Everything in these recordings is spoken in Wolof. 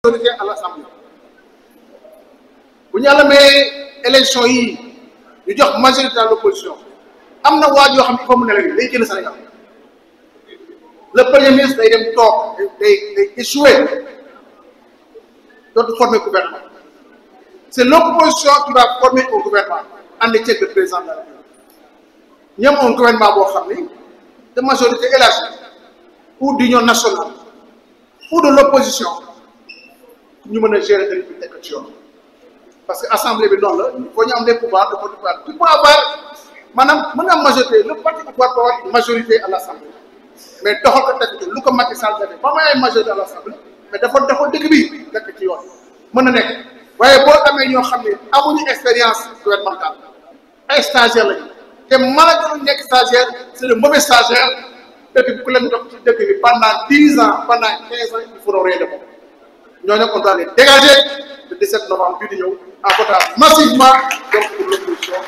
majorité à l'Assemblée bu ñu yàlla may élection yi ñu jox majorité à l'opposition am na waaj yoo xam ne il faut mu ne la day génn Sénégal le premier ministre day dem toog day échouer dootu former gouvernement c'est l'opposition qui va former un gouvernement ànd ceeg le président de la République ñoom un gouvernement boo xam ni de majorité élargie ou d'union nationale ou de l'opposition ñu mën a gérer dëkk bi nekk ci yoon parce que assemblée bi noonu la il faut ñu am des pouvoirs de pouvoir tu peux avoir maanaam mën nga am majorité le parti au pouvoir peut avoir une majorité à l'assemblée mais doxal ko teg lu ko Macky Sall defee ba may ay majorité à l'assemblée mais dafa doxal dëkk bi nekk ci yoon mën na nekk waaye boo amee ñoo xam ne amuñu expérience gouvernementale ay stagiaires lañu te malgré lu nekk stagiaire c'est le mauvais stagiaire dëkk bi ku leen dox ci dëkk bi pendant 10 ans pendant 15 ans il faut rien de bon ñooñu nag on doit les dégager le 17 novembre bii di ñëw en votant massivement donc pour l'opposition.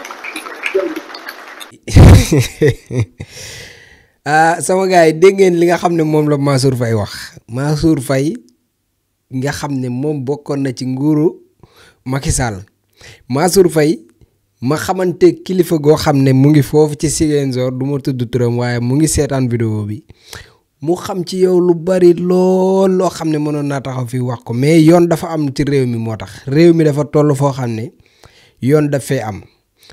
sama gars yi dégg ngeen li nga xam ne moom la Mansour Faye wax Mansour Faye nga xam ne moom bokkoon na ci nguuru Macky Sall Mansour Faye ma xamante kilifa goo xam ne mu ngi foofu ci Ziguinchor du ma tudd turam waaye mu ngi seetaan vidéo bi mu xam ci yow lu bari lool loo xam ne mënoon naa taxaw fii wax ko mais yoon dafa am ci réew mi moo tax réew mi dafa toll foo xam ne yoon daf fee am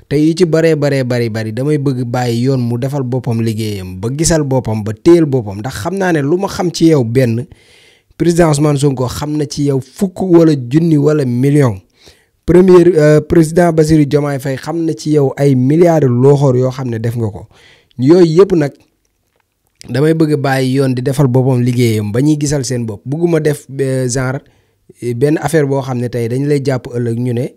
te yi ci bari damay bëgg bàyyi yoon mu defal boppam liggéeyam ba gisal boppam ba téyel boppam ndax xam naa ne lu ma xam ci yow benn président Ousmane Sonko xam na ci yow fukk wala junni wala million président Bassirou Diomaye Faye xam na ci yow ay milliards looxoor yoo xam ne def nga ko yooyu yëpp nag damay bëgg bàyyi yoon di defal boppam liggéeyam ba ñuy gisal seen bopp bëgguma def genre benn affaire boo xam ne tey dañ lay jàpp ëllëg ñu ne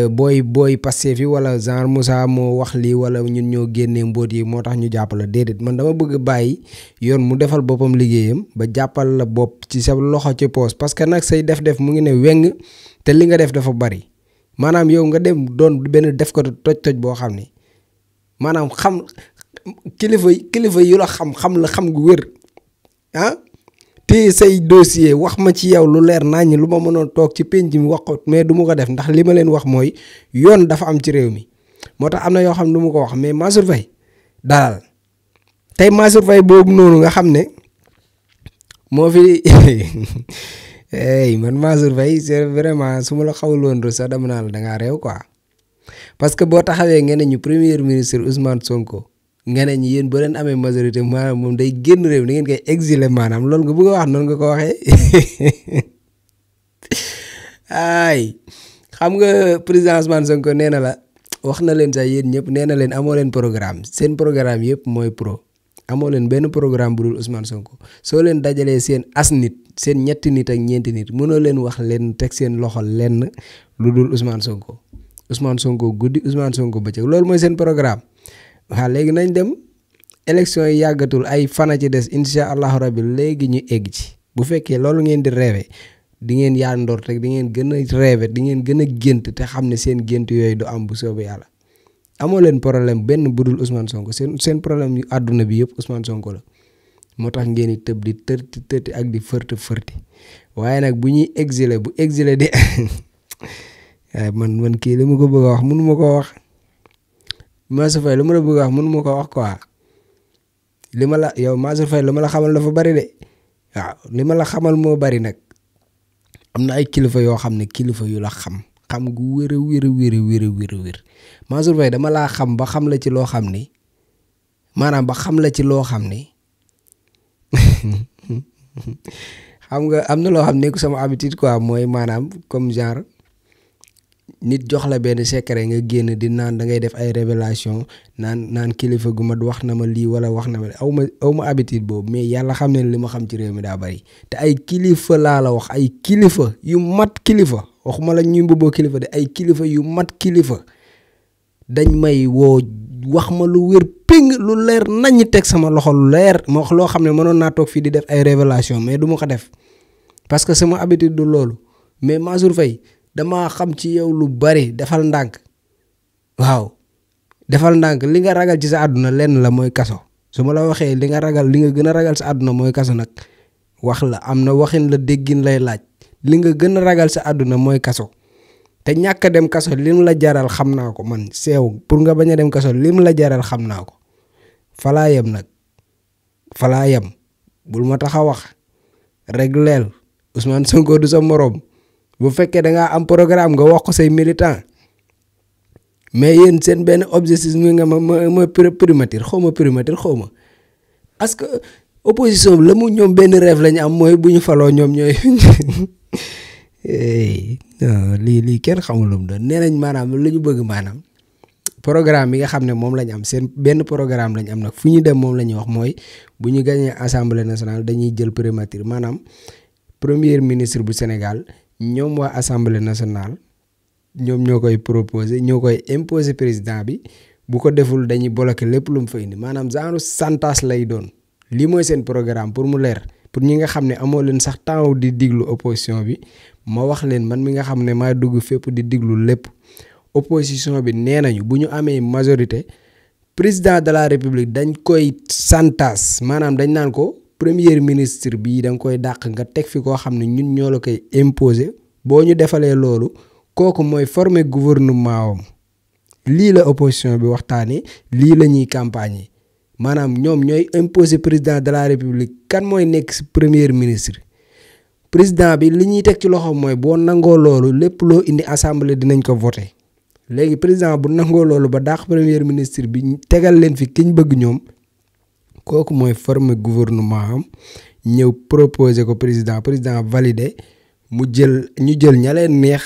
booy Pastef fi wala genre Moussa moo wax lii wala ñun ñoo génnee mbóot yi moo tax ñu jàpp la déedéet man dama bëgg bàyyi yoon mu defal boppam liggéeyam ba jàppal la bopp ci sa loxo ci poos parce que nag say def mu ngi ne weng te li nga def dafa bari maanaam yow nga dem doon benn def ko toj boo xam ne maanaam xam kilifa yu la xam la xam gu wér te say dossier wax ma ci yow lu leer naññ lu ma mënoon toog ci penc mi wax ko mais du ma ko def ndax li ma leen wax mooy yoon dafa am ci réew mi moo tax am na yoo xam ne du ma ko wax mais Mansour Faye dalal tey Mansour Faye boobu noonu nga xam ne moo fi man Mansour Faye c'est vraiment su ma la xawloon rek sax dama naa la dangaa réew quoi parce que boo taxawee ngeen ne ñu premier ministre Ousmane Sonko nga ne ñu yéen boo leen amee majorité maanaam moom day génn réew da ngeen koy exiler maanaam loolu nga bëgg a wax noonu nga ko waxee ay xam nga président Ousmane Sonko nee na la wax na leen sax yéen ñëpp nee na leen amoo leen programme seen programme yëpp mooy pro amoo leen benn programme bu dul Ousmane Sonko soo leen dajalee seen as nit seen ñetti nit ak ñeenti nit mënoo leen wax leen teg seen loxo lenn lu dul Ousmane Sonko guddi Ousmane Sonko bëccëg loolu mooy seen programme. waaw léegi nañ dem élection yi yàggatul ay fana ci des incha allahu rabbi léegi ñu egg ci bu fekkee loolu ngeen di rêvé di ngeen yaa ndoor rek di ngeen gën a rêvé di ngeen gën a gént te xam ne seen gént yooyu du am bu soobee yàlla amoo leen problème benn budul Ousmane Sonko seen problème yu àdduna bi yëpp Ousmane Sonko la moo tax ngeen di tëb di tërti ak di fërti waaye nag bu ñuy exilé bu exilé di man kii li ma ko bëgg a wax mënu ma koo wax. Mansour Faye lu ma la bëgg wax mënu ma ko wax quoi li ma la yow Mansour Faye lu ma la xamal dafa bari de waaw li ma la xamal moo bari nag am na ay kilifa yoo xam ne kilifa yu la xam gu wér Mansour Faye dama laa xam ba xam la ci loo xam ni maanaam ba xam la ci loo xam ni xam nga am na loo xam ne ku sama habitude quoi mooy maanaam comme genre nit jox la benn secret nga génn di naan da ngay def ay révélation naan kilifa gu ma wax na ma lii wala wax na ma aw ma habitude boobu mais yàlla xam ne li ma xam ci réew mi daa bari te ay kilifa laa la wax ay kilifa yu mat kilifa waxuma la ñuy mbubboo kilifa de ay kilifa yu mat kilifa dañ may woo wax ma lu wér ping lu leer nañ teg sama loxo lu leer ma wax loo xam ne mënoon naa toog fii di def ay révélation mais du ma ko def parce que sama habitude du loolu mais Mansour Faye dama xam ci yow lu bari defal ndànk waaw defal ndànk li nga ragal ci sa àdduna lenn la mooy kaso su ma la waxee li nga ragal li nga gën a ragal sa àdduna mooy kaso nag wax la am na waxin la déggin lay laaj li nga gën a ragal sa àdduna mooy kaso te ñàkk a dem kaso lim la jaral xam naa ko man seew pour nga bañ a dem kaso lim la jaral xam naa ko falaa yem nag falaa yem bul ma tax a wax régleel Ousmane Sonko du sa moroom bu fekkee da ngaa am programme nga wax ko say militant mais yéen seen benn objectif mi nga ma primature xaw ma parce que opposition bi la mu ñoom benn rêve la ñu am mooy bu ñu faloo ñoom ñooy lii kenn xamul lu mu doon nee nañ maanaam lu ñu bëgg maanaam programme bi nga xam ne moom lañ am seen benn programme lañ am nag fu ñu dem moom la ñuy wax mooy bu ñu gagné assemblée nationale dañuy jël primature maanaam premier ministre bu Sénégal ñoom waa assemblée nationale ñoom ñoo koy proposer ñoo koy imposer président bi bu ko deful dañuy bloquer lépp lu mu fa indi maanaam genre chantage lay doon lii mooy seen programme pour mu leer pour ñi nga xam ne amoo leen sax temps di diglu opposition bi ma wax leen man mi nga xam ne maa dugg fépp di diglu lépp opposition bi nee nañu bu ñu amee majorité président de la république dañ koy chantage maanaam dañ naan ko premier ministre bi da nga koy dàq nga teg fi koo xam ne ñun ñoo la koy imposer boo ñu defalee loolu kooku mooy former gouvernement am lii la opposition bi waxtaanee lii la ñuy campagne maanaam ñoom ñooy imposer président de la république kan mooy nekk premier ministre président bi li ñuy teg ci loxo mooy boo nangoo loolu lépp loo indi assemblée dinañ ko voter léegi président bu nangoo loolu ba dàq premier ministre bi tegal leen fi kiñ bëgg ñoom kooku mooy former gouvernement am ñëw proposer ko président validé mu jël ñu jël ña leen neex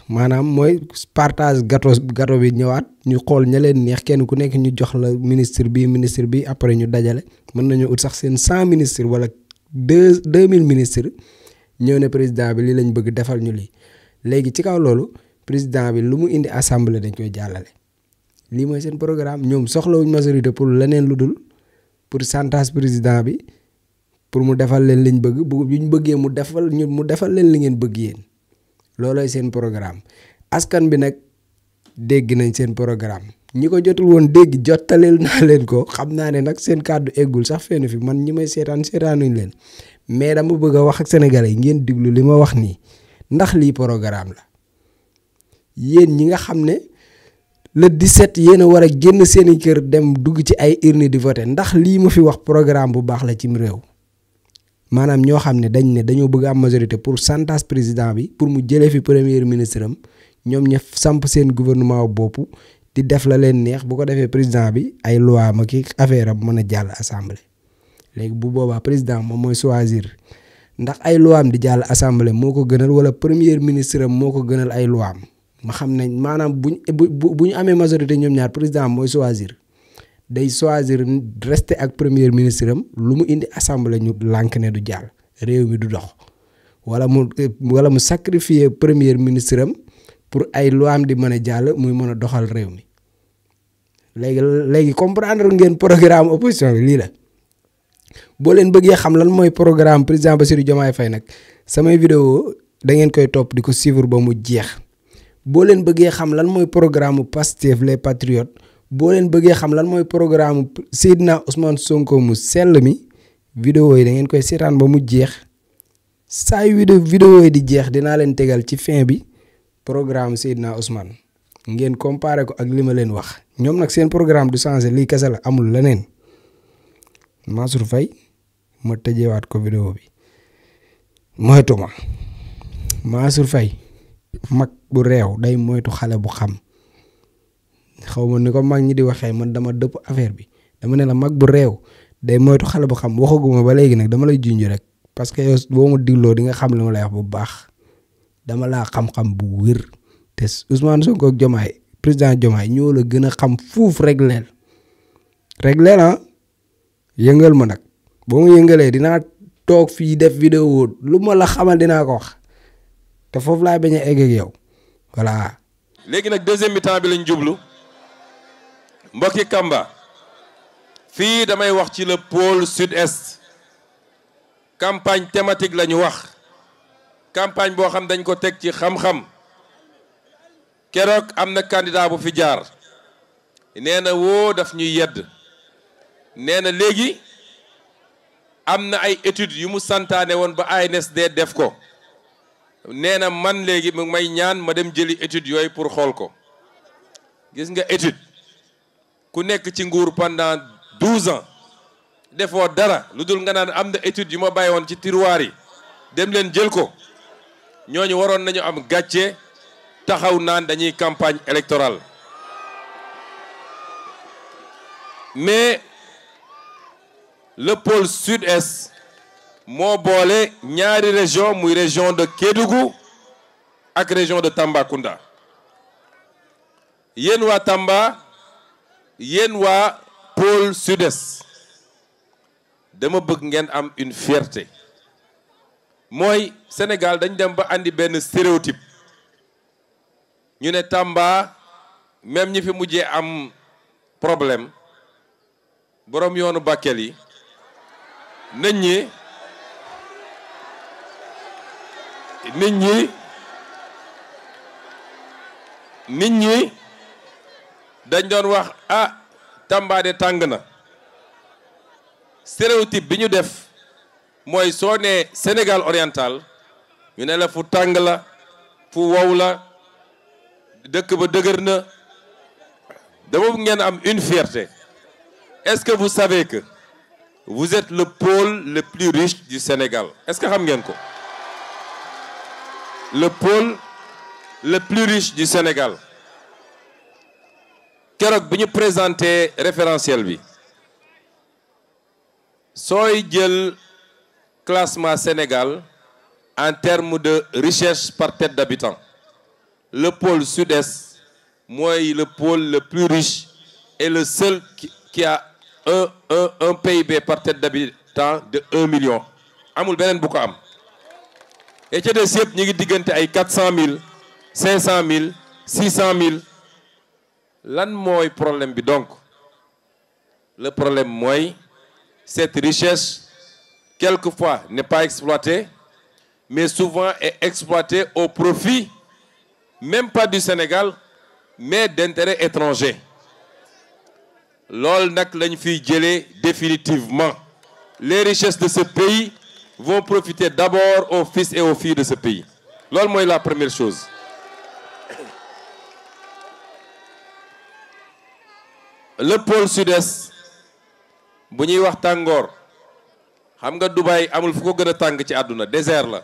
maanaam mooy partage gâteau bi ñëwaat ñu xool ña leen neex kenn ku nekk ñu jox la ministre bi après ñu dajale mën nañu ut sax seen 100 ministres wala 2000 ministres ñëw ne président bi lii lañ bëgg defal ñu lii léegi ci kaw loolu président bi lu mu indi assemblée dañ koy jàllale lii mooy seen programme ñoom soxlawuñ majorité pour leneen lu dul pour chantage président bi pour mu defal leen liñ bëgg bu ñu bëggee mu defal leen li ngeen bëgg yéen loolooy seen programme askan bi nag dégg nañ seen programme ñi ko jotul woon dégg jottaleel naa leen ko xam naa ne nag seen kàddu eggul sax fenn fi man ñi may seetaanuñ leen mais dama bëgg a wax ak sénégalais yi ngeen diglu li ma wax nii ndax lii programme la yéen ñi nga xam ne le 17 yéen a war a génn seeni kër dem dugg ci ay urne di voter ndax lii ma fi wax programme bu baax la cim réew maanaam ñoo xam ne dañoo bëgg am majorité pour chantage président bi pour mu jëlee fi premier ministre am ñoom ña samp seen gouvernement bopp di def la leen neex bu ko defee président bi ay loi ma ki affaire am mën a jàll assemblée léegi bu boobaa président moom mooy choisir ndax ay loi am di jàll assemblée moo ko gënal wala premier ministre am moo ko gënal ay loi am ma xam ne maanaam bu ñu amee majorité ñoom ñaar président mooy choisir day choisir rester ak premier ministre am lu mu indi assemblée ñu lànk ne du jàll réew mi du dox wala mu sacrifier premier ministre am pour ay loi am di mën a jàll muy mën a doxal réew mi léegi comprendre ngeen programme opposition bi lii la boo leen bëggee xam lan mooy programme président Bassirou Diomaye Faye nag samay vidéo da ngeen koy topp di ko suivre ba mu jeex boo leen bëggee xam lan mooy programme Pastef les patriotes boo leen bëggee xam lan mooy programme Seydina Ousmane Sonko mu sell mi vidéo yi da ngeen koy seetaan ba mu jeex saa yu vidéo yi di jeex dinaa leen tegal ci fin bi programme Seydina Ousmane ngeen comparé ko ak li ma leen wax ñoom nag seen programme du changé lii kese la amul leneen Mansour Faye ma tëjewaat ko vidéo bi moytu ma Mansour Faye mag bu réew day moytu xale bu xam xaw ma ni ko mag ñi di waxee man dama dëpp affaire bi dama ne la mag bu réew day moytu xale bu xam waxaguma ba léegi nag dama lay junj rek parce que yow boo ma digloo di nga xam li ma lay wax bu baax dama laa xam-xam bu wér te Ousmane Sonko ak Diomaye président Diomaye ñoo la gën a xam fuuf régleel ah yëngal ma nag boo ma yëngalee dinaa toog fii def vidéo lu ma la xamal dinaa ko wax te foofu laay bañ a egg ak yow voilà. léegi nag deuxième mi-temps bi lañ jublu mbokki Kamba fii damay wax ci le pôle sud-est campagne thématique la ñu wax campagne boo xam dañ ko teg ci xam-xam keroog am na candidat bu fi jaar nee na woo daf ñuy yedd nee na léegi am na ay études yu mu santaane woon ba ANSD def ko nee na man léegi mu may ñaan ma dem jëli étude yooyu pour xool ko. Gis nga étude ku nekk ci nguur pendant 12 ans defoo dara lu dul nga naan am na étude yu ma bàyyi woon ci tiroir yi dem leen jël ko ñooñu waroon nañu am gàcce taxaw naan dañuy campagne électorale. Mais le pôle sud-est moo boole ñaari région muy région de Kédougou ak région de Tambacounda. Yéen waa Tamba yéen waa pôle sud-est dama bëgg ngeen am une fierté mooy Sénégal dañ dem ba andi benn stéréotype ñu ne Tamba même ñi fi mujjee am problème boroom yoonu Bakel yi nit ñi dañ doon wax ah Tamba de tàng na. Stéréotype bi ñu def mooy soo nee Sénégal oriental ñu ne la fu tàng la fu wow la dëkk ba dëgër na. dama bëgg ngeen am une fierté. Est-ce que vous savez que vous êtes le pôle le plus riche du Sénégal? Est-ce que xam ngeen ko? Le pôle le plus riche du Sénégal. Keroog bi ñu présenté référentiel bi sooy jël classement Sénégal en termes de richesse par tête d'habitant, le pôle sud-est mooy le pôle le plus riche et le seul qui a un PIB par tête d'habitant de 1 million. amul beneen bu ko am. et ca des yëpp ñu ngi diggante ay 400 000 500 000 600 000. lan mooy problème bi donc? Le problème mooy cette richesse quelquefois n'est pas exploitée, mais souvent est exploitée au profit même pas du Sénégal mais d'intérêts étrangers. loolu nag lañ fiy jëlee définitivement. Les richesses de ce pays vont profiter d'abord aux fils et aux filles de ce pays. loolu mooy la première chose. Le pôle sud-est bu ñuy wax tàngoor xam nga Dubaï amul fu ko gën a tàng ci àdduna, désert la.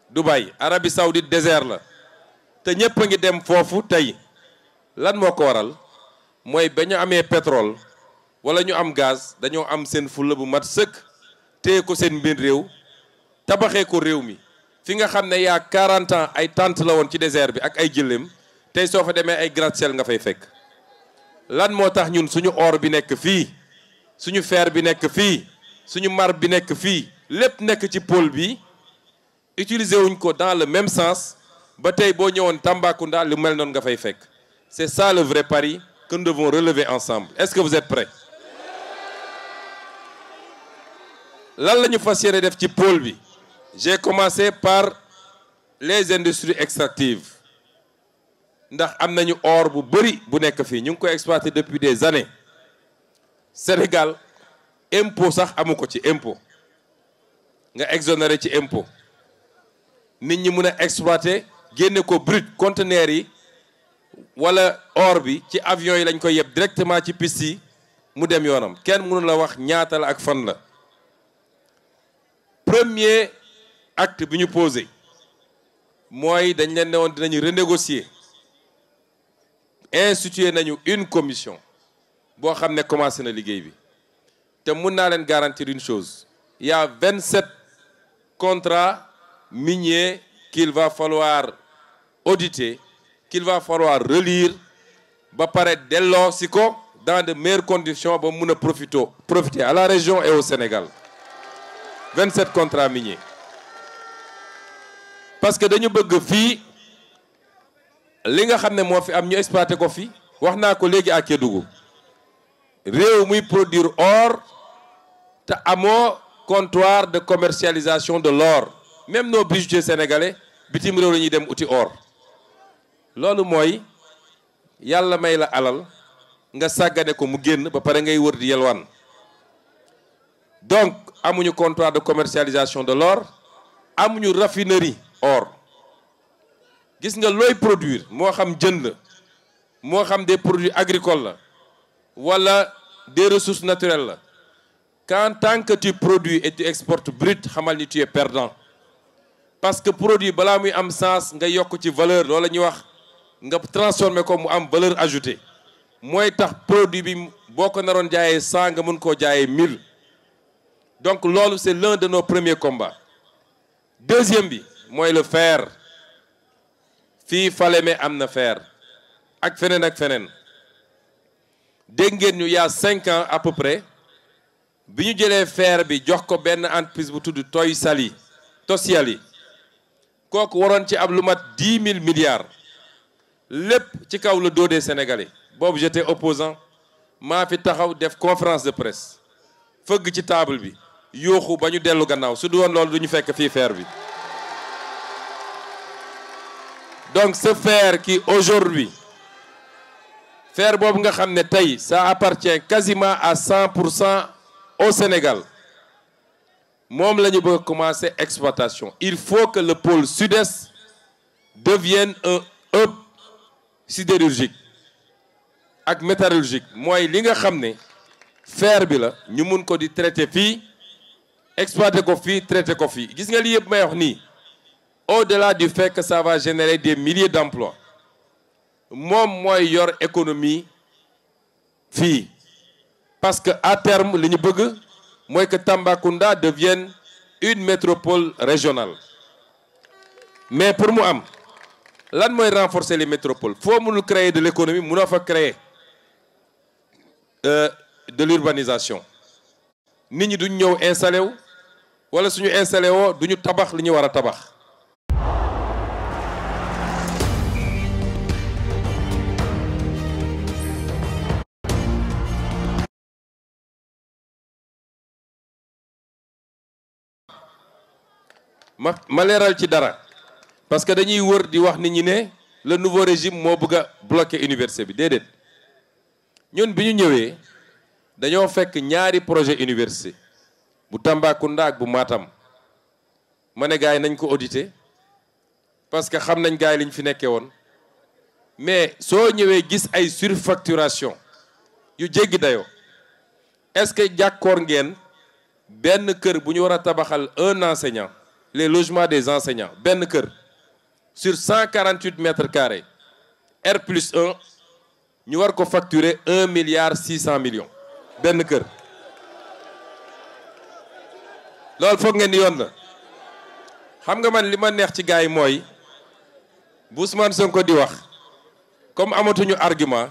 Dubaï, Arabie Saoudite désert la te ñëpp a ngi dem foofu tey. lan moo ko waral mooy ba ñu amee pétrole wala ñu am gaz dañoo am seen fulla bu mat sëkk téye ko seen mbir réew tabaxee ko réew mi. fi nga xam ne yaa 40 ans ay tente la woon ci désert bi ak ay jëlem tey soo fa demee ay gratte-ciel nga fay fekk. lan moo tax ñun suñu or bi nekk fii suñu fer bi nekk fii suñu marbre bi nekk fii lépp nekk ci pôle bi utiliser wuñ ko dans le même sens ba tey boo ñëwoon Tambacounda lu mel noonu nga fay fekk. C'est ça le vrai pari que nous devons relever ensemble. Est-ce que vous êtes prêts? lan la ñu fas yéene def ci pôle bi? J'ai commencé par les industries extractives. ndax am nañu or bu bëri bu nekk fii ñu ngi koy exploiter depuis des années. Sénégal impôt sax amu ko ci impôt nga exonéré ci impôt nit ñi mën a exploiter génne ko brut conteneurs yi wala or bi ci avion yi lañ koy yeb directement ci piste yi mu dem yoonam kenn mënu la wax ñaata la ak fan la. Premier acte bi ñu posé mooy dañ leen ne woon dinañu renégocier. Institué nañu une commission boo xam ne commencé na liggéey bi te mun naa leen garantir une chose, il y a 27 contrats miniers qu'il va falloir auditer, qu'il va falloir relire ba pare delloo si ko dans de meilleures conditions ba mun a profiter à la région et au Sénégal. 27 contrats miniers parce que dañu bëgg fii li nga xam ne moo fi am ñu exploité ko fi. wax naa ko léegi à Kédougou réew muy produire or te amoo comptoir de commercialisation de l'or. Même nos bijoutiers sénégalais bitim réew la ñuy dem uti or. loolu mooy yàlla may la alal nga sàggane ko mu génn ba pare ngay wër di yelwaan. Donc amuñu comptoir de commercialisation de l'or, amuñu raffinerie or gis nga looy produire moo xam jën la moo xam des produits agricoles la wala des ressources naturelles la quand tant que tu produis et tu exportes brut xamal ni tu es perdant parce que produit balaa muy am sens nga yokk ci valeur loola ñuy wax nga transformer ko mu am valeur ajoutée mooy tax produit bi boo ko naroon jaayee 100 nga mën koo jaayee 1000 donc loolu c'est l'un de nos premiers combats deuxième bi mooy le fer fii Falémé am na fer ak feneen dégg ngeen ñu y a 5 ans à peu près bi ñu jëlee fer bi jox ko benn entreprise bu tudd Tosyali kooku waroon ci ab lu mat 10 000 milliards lépp ci kaw le dos des Sénégalais boobu j'étais opposant maa fi taxaw def conférence de presse fëgg ci table bi yooxu ba ñu dellu gannaaw su du woon loolu du ñu fekk fii fer bi donc ce fer qui aujourd'hui fer boobu nga xam ne tey ça appartient quasiment à 100% au Sénégal moom la ñu bëgg a commencer exploitation il faut que le pôle sud-est devienne un hub sidérurgique ak métallurgique mooy li nga xam ne fer bi la ñu mun ko di traiter fii exploiter ko fii traiter ko fii gis nga lii yëpp may wax nii au-delà du fait que ça va générer des milliers d'emplois moom mooy yor économie fii parce que à terme li ñu bëgg mooy que Tambacounda devienne une métropole régionale mais pour mu am lan mooy renforcer les métropoles foo mënul créer de l'économie mënoo fa créer de l'urbanisation nit ñi duñ ñëw installé wu wala suñu installé woo duñu tabax li ñu war a tabax ma leeral ci dara parce que dañuy wër di wax nit ñi ne le nouveau régime moo bëgg a bloquer université bi déedéet ñun bi ñu ñëwee dañoo fekk ñaari projet université bu Tambacounda ak bu Matam ma ne gars yi nañ ko auditer parce que xam nañ gars yi liñ fi nekkee woon mais soo ñëwee gis ay surfacturation yu jéggi dayoo est-ce que jàkkoor ngeen benn kër bu ñu war a tabaxal un enseignant les logements des enseignants benn kër sur 148 mètres carrés R+1 ñu war ko facturer 1 milliard 600 millions benn kër loolu foog ngeen ni yoon la xam nga man li ma neex ci gars yi mooy bu Ousmane Sonko di wax comme amatuñu argument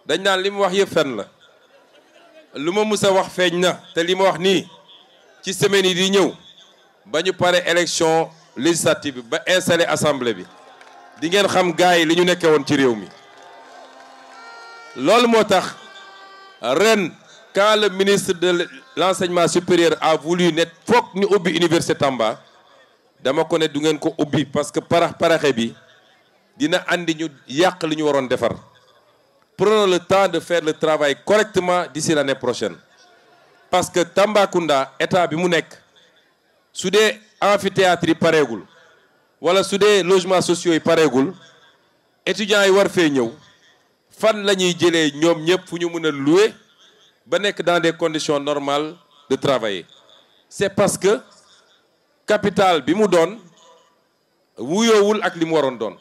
dañ naan li mu wax yëpp fen la lu ma mus a wax feeñ na te li ma wax nii ci semaine yi di ñëw ba ñu pare élection législative bi ba installé assemblée bi di ngeen xam gars yi li ñu nekkee woon ci réew mi loolu moo tax ren quand le ministre de l'enseignement supérieur a voulu ne foog ñu ubbi université Tamba dama ko ne du ngeen ko ubbi parce que paraxe bi dina andi ñu yàq li ñu waroon defar prenons le temps de faire le travail correctement d'ici l'année prochaine parce que Tambacounda état bi mu nekk su dee amphithéâtre yi pareegul wala su dee logements sociaux yi pareegul étudiants yi war fee ñëw fan la ñuy jëlee ñoom ñëpp fu ñu mën a louer ba nekk dans des conditions normales de travailler c'est parce que capital bi mu doon wuyoowul ak li mu waroon doon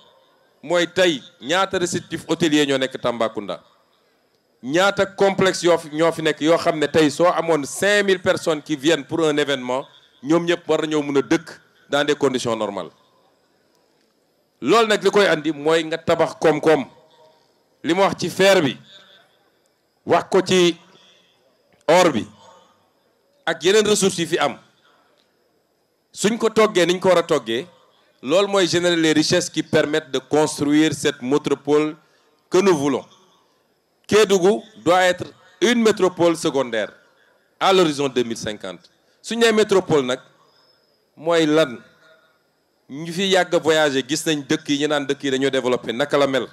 mooy tey ñaata réceptif hôtelier ñoo nekk Tambacounda ñaata complexe ñoo fi nekk yoo xam ne tey soo amoon 5000 personnes qui viennent pour un événement ñoom ñëpp war nañoo mën a dëkk dans des conditions normales loolu nag li koy andi mooy nga tabax koom-koom li ma wax ci fer bi wax ko ci or bi ak yeneen ressources yi fi am suñ ko toggee niñ ko war a toggee loolu mooy générer les richesses qui permettent de construire cette métropole que nous voulons. Kédougou doit être une métropole secondaire à l'horizon 2050 suñ nee métropole nag mooy lan ñu fi yàgg voyager gis nañ dëkk yi ñu naan dëkk yi dañoo développé naka la mel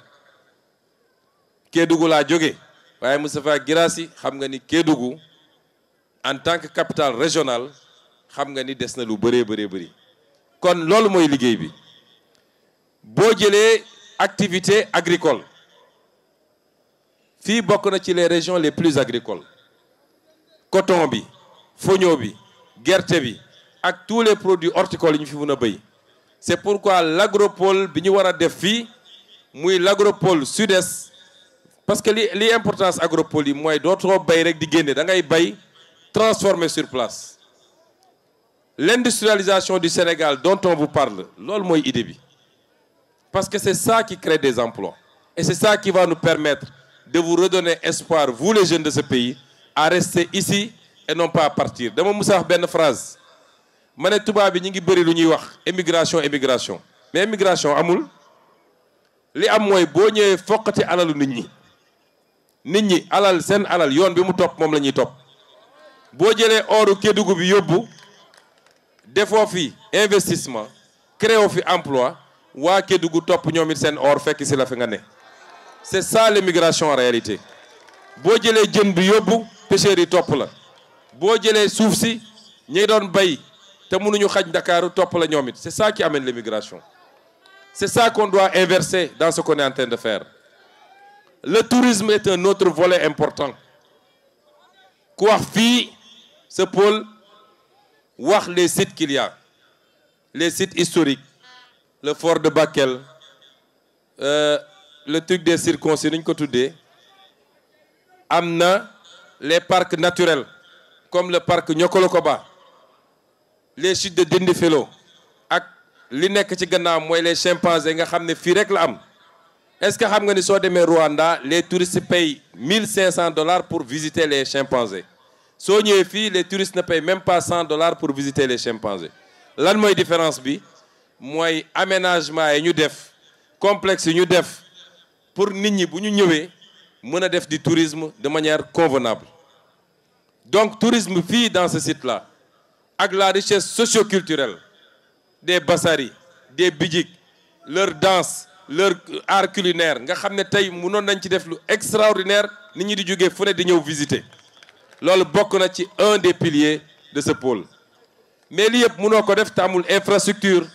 Kédougou laa jóge waaye Moustapha Guirassy xam nga ni Kédougou en tant que capitale régionale xam nga ni des na lu bëree bëri kon loolu mooy liggéey bi boo jëlee activité agricole fii bokk na ci les régions les plus agricoles coton bi foño bi gerte bi ak tous les produits horticoles yi ñu fi mën a béy c'est pourquoi l'agropole bi ñu war a def fii muy l'agropole sud-est parce que li importance agropole yi mooy dootoo bay rek di génne da ngay bay transformer sur place l'industrialisation du Sénégal dont on vous parle loolu mooy idée bi parce que c'est ça qui crée des emplois et c'est ça qui va nous permettre de vous redonner espoir vous les jeunes de ce pays à rester ici et non pas à partir dama musa wax benn phrase ma ne tubaab bi ñu ngi bëri lu ñuy wax émigration mais émigration amul li am mooy boo ñëwee foqati alalu nit ñi alal seen alal yoon bi mu topp moom la ñuy topp boo jëlee oru Kédougou bi yóbbu defoo fi investissement créé fi emploi waa Kédougou topp ñoom it seen or fekk si la fi nga ne c'est ça l'immigration en réalité boo jëlee jën bi yóbbu pêcheurs yi topp la boo jëlee suuf si ñi doon bay te mënuñu xaj Ndakaaru topp la ñoom it c'est ça qui amène l'immigration c'est ça qu'on doit inverser dans ce qu'on est en train de faire le tourisme est un autre volet important ku wax fii ce pôle wax les sites qu'il y a les sites historiques le fort de Bakel le truc des circoncis ni ñu ko tuddee am na les parcs naturels comme le parc Niokolo-Koba les chutes de Dindéfelo ak li nekk ci gannaaw mooy les chimpanzés nga xam ne fii rek la am est-ce que xam nga ni soo demee Rwanda les touristes payent $1,500 pour visiter les chimpanzés soo ñëwee fii les touristes ne payent même pas $100 pour visiter les chimpanzés lan mooy différence bi mooy aménagement yi ñu def complexe yi ñu def pour nit ñi bu ñu ñëwee mën a def du tourisme de manière convenable donc tourisme fii dans ce site-là ak la richesse socio-culturelle des Bassari des Bidjik leur danse leur art culinaire nga xam ne tey mënoon nañ ci def lu extraordinaire nit ñi di jógee fu ne di ñëw visiter loolu bokk na ci un des piliers de ce pôle mais li yëpp mënoo ko def te amul infrastructure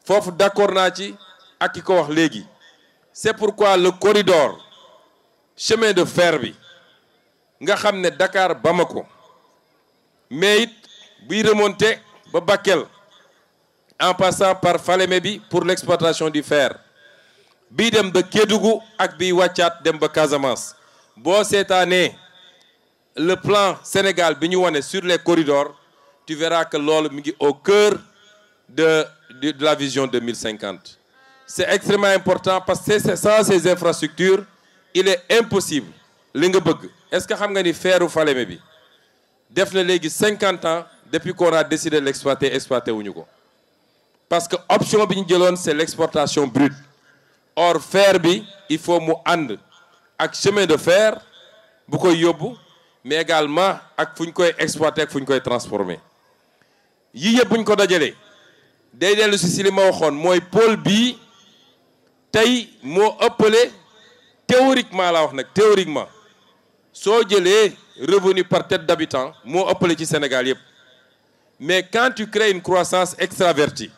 foofu d'accord naa ci ak ki ko wax léegi c'est pourquoi le corridor chemin de fer bi nga xam ne Dakar Bamako mais it buy remonter ba Bakel en passant par Falémé bi pour l'exploitation du fer bii dem ba Kédougou ak biy wàccaat dem ba Casamance boo seetaanee le plan Sénégal bi ñu wane sur les corridors tu verras que loolu mi ngi au cœur de la vision 2050 c'est extrêmement important parce que sans ces infrastructures il est impossible li nga bëgg est-ce que xam nga ni feeru Falémé bi def na léegi 50 ans depuis qu'on a décidé de exploiter wuñu ko parce que option bi ñu jëloon c'est l'exportation brute or fer bi il faut mu ànd ak chemin de fer bu koy yóbbu mais également ak fu ñu koy exploiter ak fu ñu koy transformer yii yëpp bu ñu ko dajalee day dellu si li ma waxoon mooy pôle bii tey moo ëppale théoriquement laa wax nag théoriquement soo jëlee revenu par tête d'habitant moo ëppale ci Sénégal yëpp mais quand tu crées une croissance extravertie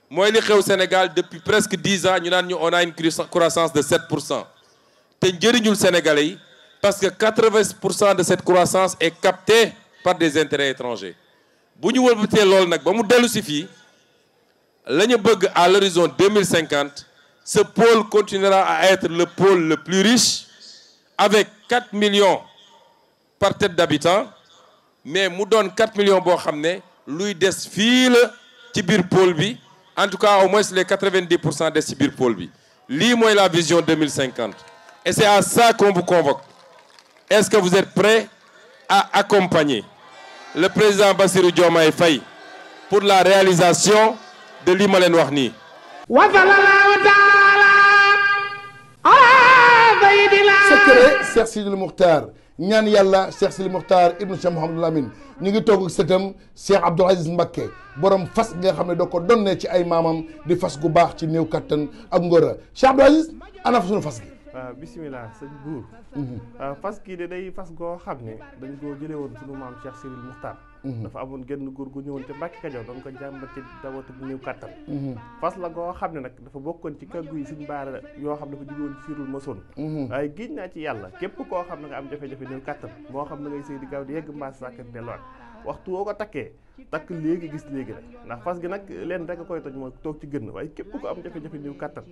mooy li xew Sénégal depuis presque 10 ans ñu naan ñu on a une croissance de 7% te njëriñul Sénégalais yi parce que 80% de cette croissance est captée par des intérêts étrangers bu ñu wëlbatee loolu nag ba mu dellu si fii la ñu bëgg à l'horizon 2050 ce pôle continuera à être le pôle le plus riche avec 4 millions par tête d'habitant mais mu doon 4 millions boo xam ne luy des fii la ci biir pôle bi en tout cas au moins les 90% des ci biir pôle bi lii mooy la vision 2050 et c'est à ça qu'on vous convoque est-ce que vous êtes prêts à accompagner le président Bassirou Diomaye Faye pour la réalisation de lii ma leen wax nii secret Cheikh Sidil Mukhtar ñaan yàlla Cheikh Sidil Mukhtar ibnu Cheikh Mouhamadul Amin ñu ngi toog ak sëtam Cheikh Abdoul Aziz Mbacké borom fas nga xam ne da ko donnee ci ay maamam di fas gu baax ci néew kattan ak ngóora Cheikh Abdoul Aziz ana fa sunu fas gi. waaw bisimilah sëñ buur fas kii de day fas goo xam ne dañ koo jëlee woon sunu maam Cheikh Sidil Mukhtar dafa amoon genn góor gu ñëwoon ci Mbàkke Kajoor doon ko jàmbat ci dawatu bu néew kàttan fas la goo xam ne nag dafa bokkoon ci kàggu yi Sëñ Baara yoo xam dafa jógewoon ci Sirul Masoon waaye giñ naa ci yàlla képp koo xam ne nga am jafe-jafe néew kàttan moo xam ne ngay sëy di gaaw di yegg mbaa sàkkat delluwaat waxtu woo ko takkee takk léegi gis léegi rek ndax fas gi nag leen rek a koy toj mooy toog ci gën waaye képp ko am jafe-jafe néew kàttan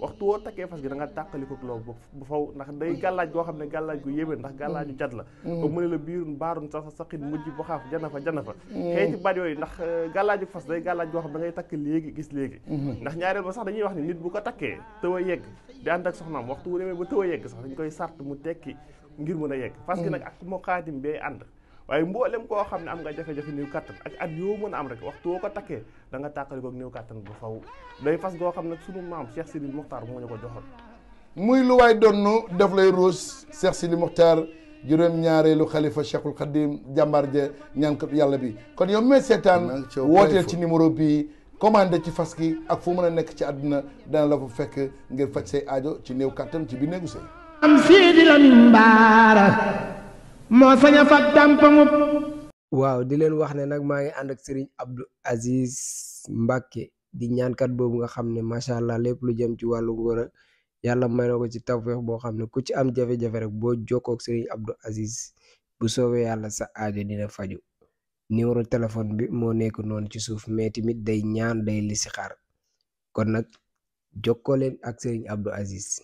waxtu woo takkee fas gi da nga tàqali ko loolu bu faw ndax day gàllaaj goo xam ne gàllaaj gu yéwén ndax gàllaaju cat la ba mu ne la biirun baarun sa saqin mujj bu xaaf jana fa xëyti baat yooyu ndax gàllaaju fas day gàllaaj goo xam da ngay takk léegi gis léegi ndax ñaareel ba sax dañuy wax ni nit bu ko takkee tëw a yegg di ànd ak soxnaam waxtu wu demee ba tëw a yegg sax dañ koy sart mu tekki ngir mën a yegg fas gi nag ak moo xaatim bee ànd waaye mboolem koo xam ne am nga jafe-jafe néew kàttan ak at yoo mën a am rek waxtu woo ko takkee da nga tàqali ko néew kàttan bu faw day fas goo xam ne sunu maam Cheikh Sidi Mokhtar moo ñu ko joxoon muy lu waay donnu def lay ruus Cheikh Sidi Mokhtar juróom-ñaareelu xalifa Cheikhul Khadim jàmbaar ja ñaankat yàlla bi kon yow mee seetaan wooteel ci numéro bii commandé ci fas gi ak fu mën a nekk ci àdduna dana la fa fekk ngir faj say aajo ci néew kàttan ci biir néegu sëy am Sidi Lamine Bara moo sañ a fat dàmpaŋub waaw di leen wax ne nag maa ngi ànd ak Serigne Abdou Aziz Mbacke di ñaankat boobu nga xam ne macha allah lépp lu jëm ci wàllu ngóor yàlla may na ko ci tawfeex boo xam ne ku ci am jafe-jafe rek boo jokkoo ak Serigne Abdou Aziz bu soobee yàlla sa aajo dina faju numéro téléphone bi moo nekk noonu ci suuf mais tamit day ñaan day listixaar kon nag jokkoo leen ak Serigne Abdou Aziz